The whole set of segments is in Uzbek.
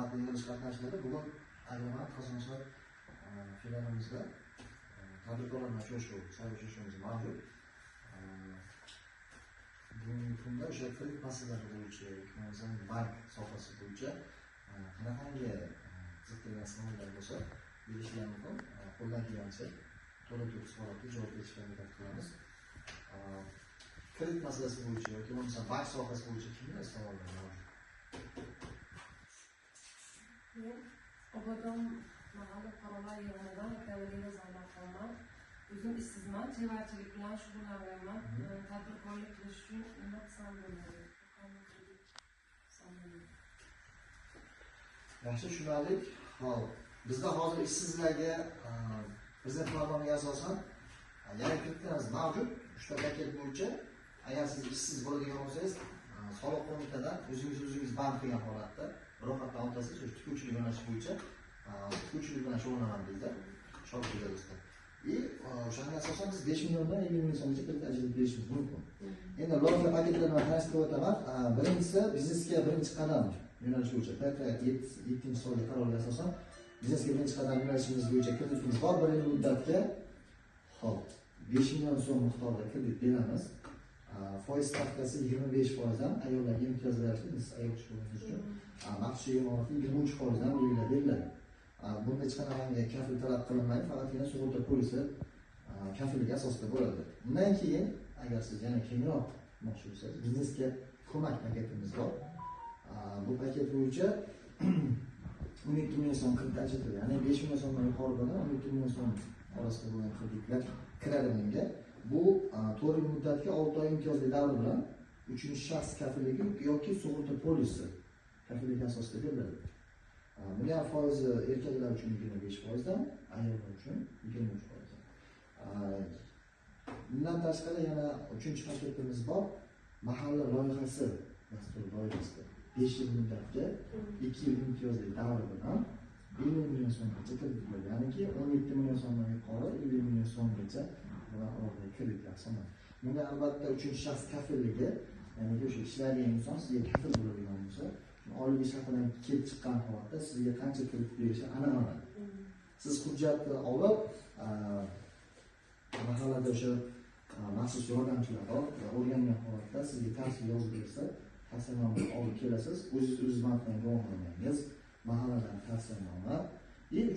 haqida yig'ilish qatnashchilari bugun aylanma qozonchilar filialimizda tadbirkorlar bilan uchrashuvimiz mavjud. Bugungi kunda o'sha kredit masalalari bo'yicha, bank sohasi bo'yicha qanaqangi qiziqtirgan savollar bo'lsa berishlari mumkin. Qo'ldan kelgancha to'la-to'kis savollarga javob berishga harakat qilamiz. Kredit masalasi bo'yicha yoki bo'lmasa bank sohasi bo'yicha kimlar savollar mavjud? Obodon mahalla fuqarolar yig'inidan Kavalina Zaynabxonman. O'zim ishsizman, chevarchilik bilan shug'ullanganman. Tadbirkorlik qilish uchun nima qilsam bo'ladi? Yaxshi tushunarlik. Hop. Bizda hozir ishsizlarga prezident farmoniga asosan yangi kreditlarimiz mavjud. 3 ta paket bo'yicha agar siz ishsiz bo'ladigan bo'lsangiz, soliq qo'mitadan o'zingiz band qilgan holatda ro'yxatdan o'tasiz, o'sha tikuvchilik yo'nalishi bo'yicha tikuvchilik bilan shug'ullanaman deydi. Shogird do'stlar. O'shanga asosan biz 5 milliondan 50 million so'mgacha kredit ajratib berishimiz mumkin. Endi loyiha paketlarini tanishtirib o'taman. Birinchisi biznesga birinchi qadam yo'nalishi bo'yicha PK 7-sonli qarorga asosan biznesga birinchi qadam yo'nalishimiz bo'yicha kreditimiz bor. 1 yil muddatga 5 million so'm miqdorida kredit beramiz. Foiz stavkasi 25% dan ayollarga imtiyozlar biz ayol kishilar uchun maxsus imoratli 23% dan belgilab beriladi. Bunda hech qanday kafil talab qilinmaydi, faqatgina sug'urta polisi kafillik asosida bo'ladi. Bundan keyin agar siz yana kengroq moqchi bo'lsangiz, biznesga ko'mak paketimiz bor. Bu paket bo'yicha 12 million so'm kredit ajratiladi. Ya'ni 5 million so'mdan yuqori bo'lgan 12 million so'm orasida bo'lgan kreditlar kiradi bunga. Bu 4 yil muddatga 6 oy imtiyozli davr bilan 3-shaxs kafilligi yoki sug'urta polisi kafilligi asosida beriladi. Buni ham foizi erkaklar uchun 25% dan, ayollar uchun 23%. Bundan tashqari yana 3-paketimiz bor. Mahalla loyihasi dastur doirasida 5 yil muddatga 2 yil imtiyozli davr bilan 50 million so'mgacha kredit bo'ladi. Ya'niki 17 million so'mdan yuqori 50 million so'mgacha bular kreditlar hisoblanadi. Bunda albatta 3-shaxs kafilligi, ya'ni o'sha ishlaydigan inson sizga kafil bo'ladigan bo'lsa, oliy shaxsdan kelib chiqqan holatda sizga qancha kredit berishi aniqlanadi. Siz hujjatni olib, mahallada o'sha maxsus yordamchilar bor, o'rgangan holatda sizga tavsiya yozib bersa, tavsiyanoma olib kelasiz, o'zingiz bankidan guvohnomangiz, mahalladan tavsiyanoma va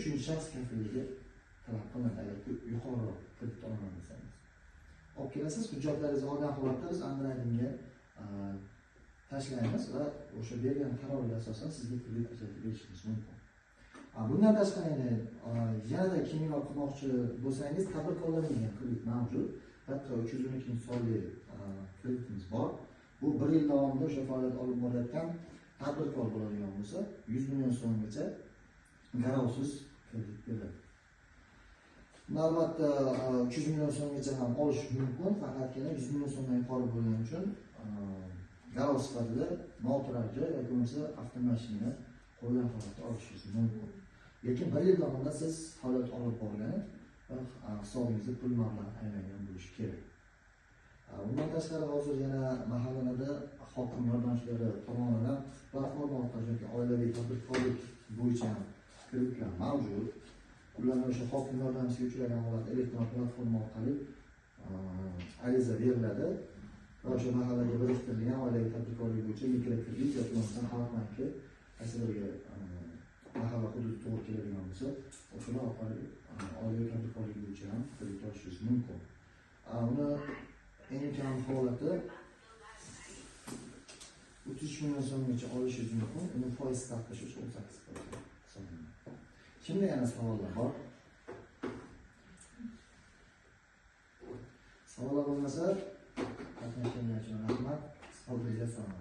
3-shaxs kafilligi talab qilinadi agar yuqoriroq kredit olaman desangiz. Olib kelasiz, hujjatlaringizni olgan holatda biz underwritingga tashlaymiz va o'sha bergan qarorga asosan sizga kredit ajratib berishimiz mumkin. Bundan tashqari yanada kengroq qilmoqchi bo'lsangiz, tadbirkorlarga kredit mavjud. Hatto 312 sonli kreditimiz bor. Bu 1 yil davomida o'sha faoliyat olib borayotgan tadbirkor bo'ladigan bo'lsa, 100 million so'mgacha garovsiz kredit beriladi. Albatta 300 million so'mgacha ham olish mumkin, faqatgina 100 million so'mdan yuqori bo'lgani uchun garov sifatida noturar joy yoki bo'lmasa avtomashina qo'ygan holatda olishingiz mumkin. Lekin 1 yil davomida siz faoliyat olib borgani va hisobingizda pul mablag' aylangan bo'lishi kerak. Bundan tashqari hozir yana mahallalarda hokim yordamchilari tomonidan platforma orqali yoki oilaviy tadbirkorlik bo'yicha kreditlar mavjud. Ularga o'sha hokim yordamchisiga uchragan holatda elektron platforma orqali ariza beriladi. Va o'sha mahallaga biriktirilgan oilaviy tadbirkorlik bo'yicha mikrokredit yoki bo'lmasa xalq banki asirga mahalla hududi to'g'ri keladigan bo'lsa, o'shalar orqali oilaviy tadbirkorlik bo'yicha ham kredit olishingiz mumkin. Uni eng kam holati 33 million so'mgacha olishingiz mumkin. Uni foiz stavkasi 18% hisoblanadi. Kimda yana savollar bor? Savollar bo'lmasa, qatnashganlar uchun rahmat. Sog' bo'ling, salomat.